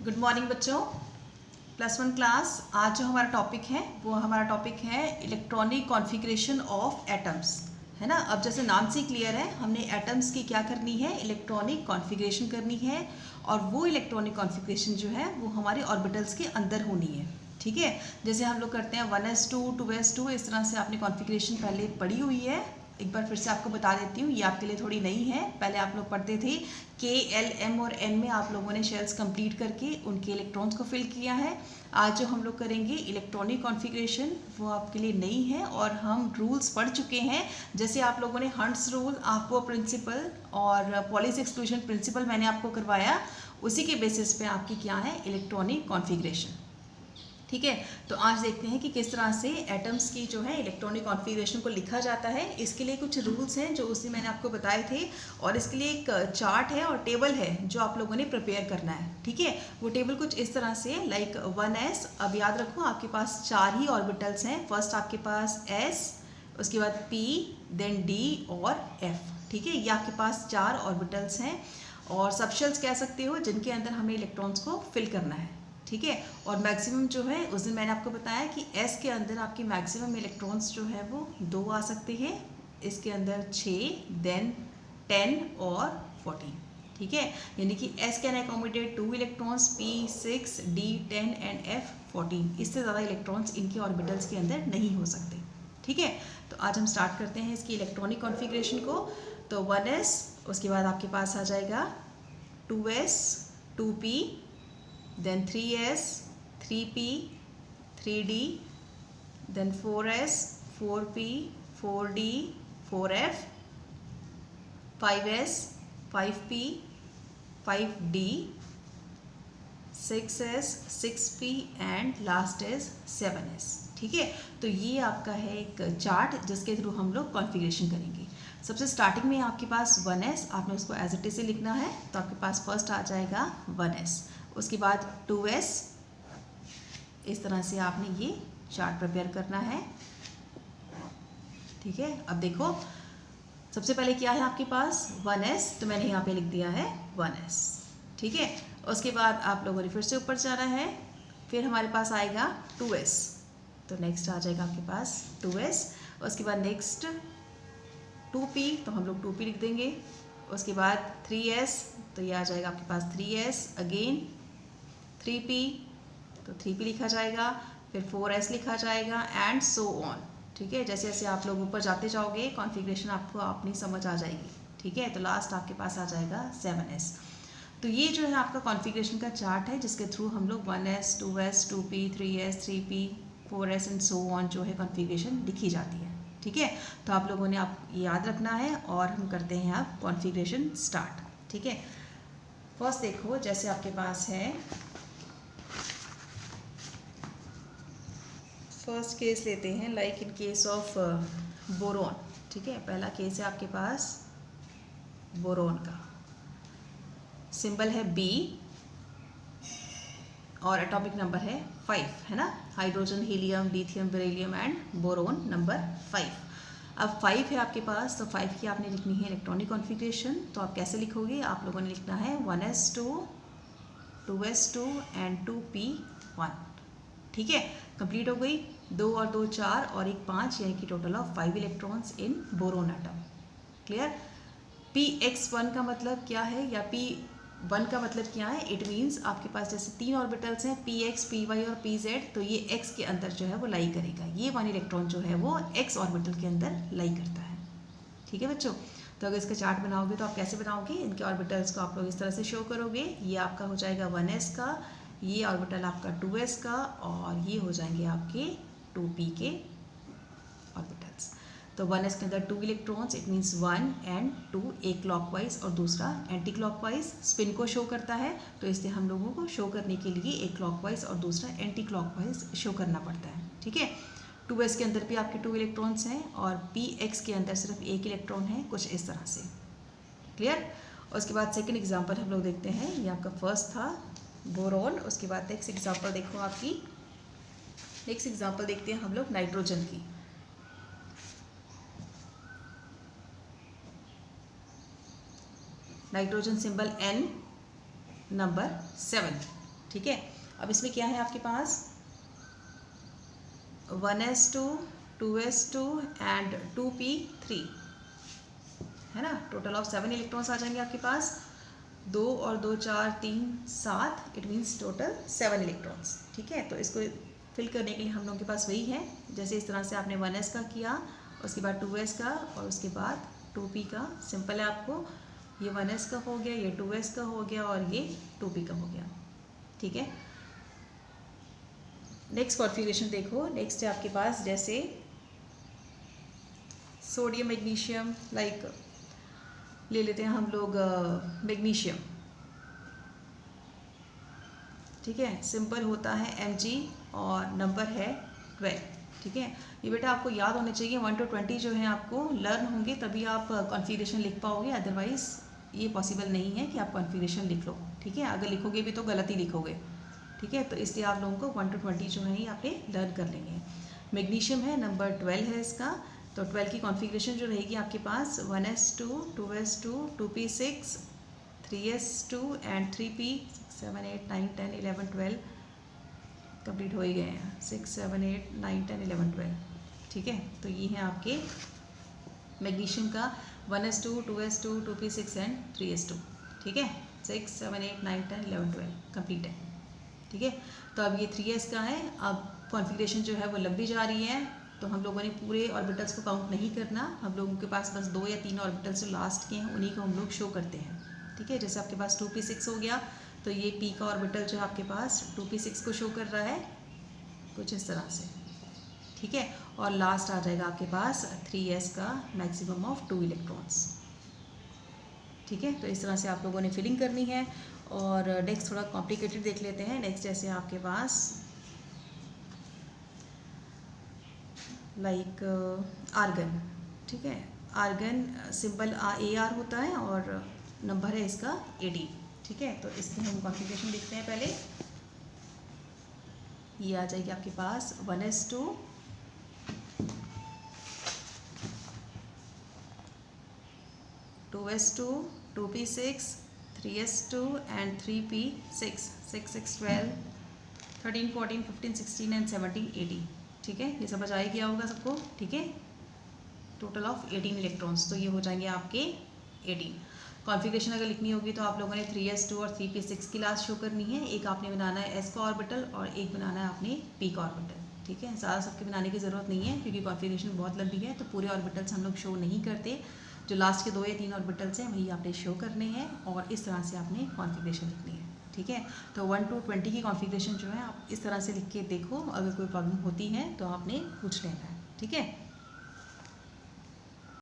Good morning बच्चों। +1 class. आज जो हमारा टॉपिक है वो हमारा टॉपिक है इलेक्ट्रॉनिक कॉन्फ़िगरेशन ऑफ एटम्स, है ना। अब जैसे नाम से क्लियर है, हमने एटम्स की क्या करनी है, इलेक्ट्रॉनिक कॉन्फ़िगरेशन करनी है। और वो इलेक्ट्रॉनिक कॉन्फ़िगरेशन जो है वो हमारे ऑर्बिटल्स के अंदर होनी है, ठीक है। जैसे हम लोग करते हैं 1s2 2s2, इस तरह से आपने कॉन्फ़िगरेशन पहले पढ़ी हुई है। एक बार फिर से आपको बता देती हूँ, ये आपके लिए थोड़ी नई है। पहले आप लोग पढ़ते थे के, एल, एम और एन में आप लोगों ने शेल्स कंप्लीट करके उनके इलेक्ट्रॉन्स को फिल किया है। आज जो हम लोग करेंगे इलेक्ट्रॉनिक कॉन्फ़िगरेशन, वो आपके लिए नई है और हम रूल्स पढ़ चुके हैं। जैसे आप लोगों ने हंट्स रूल, आफबो प्रिंसिपल और पॉलीज एक्सक्लूजन प्रिंसिपल मैंने आपको करवाया, उसी के बेसिस पे आपकी क्या है, इलेक्ट्रॉनिक कॉन्फ़िगरेशन, ठीक है। तो आज देखते हैं कि किस तरह से एटम्स की जो है इलेक्ट्रॉनिक कॉन्फ़िगरेशन को लिखा जाता है। इसके लिए कुछ रूल्स हैं जो उसी मैंने आपको बताए थे, और इसके लिए एक चार्ट है और टेबल है जो आप लोगों ने प्रिपेयर करना है, ठीक है। वो टेबल कुछ इस तरह से, लाइक 1s। अब याद रखो आपके पास 4 ही ऑर्बिटल्स हैं। फर्स्ट आपके पास s, उसके बाद p, देन d और f, ठीक है। ये आपके पास 4 ऑर्बिटल्स हैं और सबशेल्स कह सकते हो, जिनके अंदर हमें इलेक्ट्रॉन्स को फिल करना है, ठीक है। और मैक्सिमम जो है, उस दिन मैंने आपको बताया कि S के अंदर आपके मैक्सिमम इलेक्ट्रॉन्स जो है वो 2 आ सकते हैं, इसके अंदर 6, देन 10 और 14, ठीक है। यानी कि S can accommodate 2 electrons, P 6, D 10 and F 14। इससे ज़्यादा इलेक्ट्रॉन्स इनके ऑर्बिटल्स के अंदर नहीं हो सकते, ठीक है। तो आज हम स्टार्ट करते हैं इसकी इलेक्ट्रॉनिक कॉन्फ़िगरेशन को। तो 1s, उसके बाद आपके पास आ जाएगा 2s 2p, then 3s 3p 3d, then 4s 4p 4d 4f, 5s 5p 5d, 6s 6p and last is 7s, ठीक है। तो ये आपका है एक चार्ट जिसके थ्रू हम लोग कॉन्फ़िगरेशन करेंगे। सबसे स्टार्टिंग में आपके पास 1s, आपने उसको एज इट इज से लिखना है। तो आपके पास फर्स्ट आ जाएगा 1s, उसके बाद 2s, इस तरह से आपने ये चार्ट प्रिपेयर करना है, ठीक है। अब देखो, सबसे पहले क्या है आपके पास 1s, तो मैंने यहाँ पे लिख दिया है 1s, ठीक है। उसके बाद आप लोगों ने फिर से ऊपर जाना है, फिर हमारे पास आएगा 2s, तो नेक्स्ट आ जाएगा आपके पास 2s। उसके बाद नेक्स्ट 2p, तो हम लोग 2p लिख देंगे। उसके बाद 3s, तो ये आ जाएगा आपके पास 3s, अगेन 3p, तो 3p लिखा जाएगा, फिर 4s लिखा जाएगा एंड सो ऑन, ठीक है। जैसे जैसे आप लोग ऊपर जाते जाओगे कॉन्फ़िगरेशन आपको अपनी समझ आ जाएगी, ठीक है। तो लास्ट आपके पास आ जाएगा 7s। तो ये जो है आपका कॉन्फ़िगरेशन का चार्ट है जिसके थ्रू हम लोग 1s 2s 2p 3s 3p 4s and so on जो है कॉन्फ़िगरेशन लिखी जाती है, ठीक है। तो आप लोगों ने आप याद रखना है और हम करते हैं अब कॉन्फ़िगरेशन स्टार्ट, ठीक है। फर्स्ट देखो, जैसे आपके पास है फर्स्ट केस लेते हैं, like in case of boron, ठीक है। पहला केस है आपके पास बोरॉन का, सिंबल है B और एटॉमिक नंबर है 5, है ना। Hydrogen, helium, lithium, beryllium and boron number 5। अब 5 है आपके पास, तो 5 की आपने लिखनी है इलेक्ट्रॉनिक कॉन्फ़िगरेशन। तो आप कैसे लिखोगे, आप लोगों ने लिखना है 1s2 2s2 एंड 2p1, ठीक है। कंप्लीट हो गई। 2 और 2 4 और 1 5, यानी कि total of 5 electrons in boron atom, clear. px1 का मतलब क्या है, या p1 का मतलब क्या है, इट मीन्स आपके पास जैसे 3 ऑर्बिटल्स हैं px py और pz, तो ये x के अंदर जो है वो लाई करेगा। ये 1 इलेक्ट्रॉन जो है वो x ऑर्बिटल के अंदर लाई करता है, ठीक है बच्चों। तो अगर इसका चार्ट बनाओगे तो आप कैसे बनाओगे, इनके ऑर्बिटल्स को आप लोग इस तरह से शो करोगे। ये आपका हो जाएगा 1s का, ये ऑर्बिटल आपका 2s का, और ये हो जाएंगे आपके 2p के ऑर्बिटल्स। तो 1s के अंदर 2 इलेक्ट्रॉन्स, इट मीन्स 1 एंड 2, एक क्लॉकवाइज और दूसरा एंटी क्लॉकवाइज। स्पिन को शो करता है, तो इसलिए हम लोगों को शो करने के लिए एक क्लॉकवाइज और दूसरा एंटी क्लॉकवाइज शो करना पड़ता है, ठीक है। 2s के अंदर भी आपके 2 इलेक्ट्रॉन्स हैं और px के अंदर सिर्फ 1 इलेक्ट्रॉन है, कुछ इस तरह से, क्लियर। उसके बाद सेकेंड एग्जाम्पल हम लोग देखते हैं। ये आपका फर्स्ट था बोरोन। उसके बाद नेक्स्ट एग्जाम्पल देखो, आपकी नेक्स्ट एग्जाम्पल देखते हैं हम लोग नाइट्रोजन की। नाइट्रोजन सिंबल N, नंबर 7, ठीक है। अब इसमें क्या है आपके पास 1s2 2s2 एंड 2p3 है ना। टोटल ऑफ 7 इलेक्ट्रॉन्स आ जाएंगे आपके पास। 2 और 2 4 3 7, इट मीन्स टोटल 7 इलेक्ट्रॉन्स। ठीक है, तो इसको फिल करने के लिए हम लोगों के पास वही है, जैसे इस तरह से आपने 1s का किया, उसके बाद 2s का और उसके बाद 2p का। सिंपल है, आपको ये 1s का हो गया, ये 2s का हो गया और ये 2p का हो गया। ठीक है, नेक्स्ट कॉन्फ़िगरेशन देखो। नेक्स्ट है आपके पास जैसे सोडियम मैग्नीशियम, लाइक ले लेते हैं हम लोग मैग्नीशियम। ठीक है, सिंपल होता है Mg और नंबर है 12। ठीक है, ये बेटा आपको याद होने चाहिए, 1 to 20 जो है आपको लर्न होंगे तभी आप कॉन्फ़िगरेशन लिख पाओगे, अदरवाइज़ ये पॉसिबल नहीं है कि आप कॉन्फ़िगरेशन लिख लो। ठीक है, अगर लिखोगे भी तो गलत ही लिखोगे। ठीक है, तो इसलिए आप लोगों को 1 to 20 जो है ये आपने लर्न कर लेंगे। मैग्नीशियम है, नंबर 12 है इसका, तो 12 की कॉन्फ़िगरेशन जो रहेगी आपके पास 1s2 2s2 2p6 3s2 and 3p 6 7 8 9 10 11 12 complete हो ही गए हैं, 6 7 8 9 10 11 12। ठीक है, तो ये है आपके मैग्नीशियम का 1s2 2s2 2p6 and 3s2। ठीक है, 6 7 8 9 10 11 12 कंप्लीट है। ठीक है, तो अब ये 3s का है। अब कॉन्फ़िगरेशन जो है वो लंबी जा रही है, तो हम लोगों ने पूरे ऑर्बिटल्स को काउंट नहीं करना, हम लोगों के पास बस 2 या 3 ऑर्बिटल्स जो लास्ट के हैं उन्हीं को हम लोग शो करते हैं। ठीक है, जैसे आपके पास 2p6 हो गया, तो ये p का ऑर्बिटल जो है आपके पास 2p6 को शो कर रहा है कुछ इस तरह से। ठीक है, और लास्ट आ जाएगा आपके पास 3s का मैक्सिमम ऑफ 2 इलेक्ट्रॉन्स। ठीक है, तो इस तरह से आप लोगों ने फिलिंग करनी है। और नेक्स्ट थोड़ा कॉम्प्लिकेटेड देख लेते हैं। नेक्स्ट जैसे आपके पास लाइक आर्गन। ठीक है, आर्गन सिंपल AR होता है और नंबर है इसका 80। ठीक है, तो इसकी हम कॉन्फ़िगरेशन देखते हैं पहले। ये आ जाएगी आपके पास 1s2 2s2 2p6 3s2 and 3p6 6 6 12 13 14 15 16 and 17 18। ठीक है, ये समझ आ ही गया होगा सबको। ठीक है, टोटल ऑफ 18 इलेक्ट्रॉन्स, तो ये हो जाएंगे आपके 18। कॉन्फ़िगरेशन अगर लिखनी होगी तो आप लोगों ने 3s2 और 3p6 की लास्ट शो करनी है। एक आपने बनाना है s का ऑर्बिटल और एक बनाना है आपने p का ऑर्बिटल। ठीक है, ज़्यादा सबके बनाने की ज़रूरत नहीं है क्योंकि कॉन्फ़िगरेशन बहुत लंबी है, तो पूरे ऑर्बिटल्स हम लोग शो नहीं करते। जो लास्ट के 2 या 3 ऑर्बिटल्स हैं वही आपने शो करने हैं और इस तरह से आपने कॉन्फ़िगरेशन लिखनी है। ठीक है, तो 1 to 20 की कॉन्फ़िगरेशन जो है आप इस तरह से लिख के देखो, अगर कोई प्रॉब्लम होती है तो आपने पूछ लेना है। ठीक है,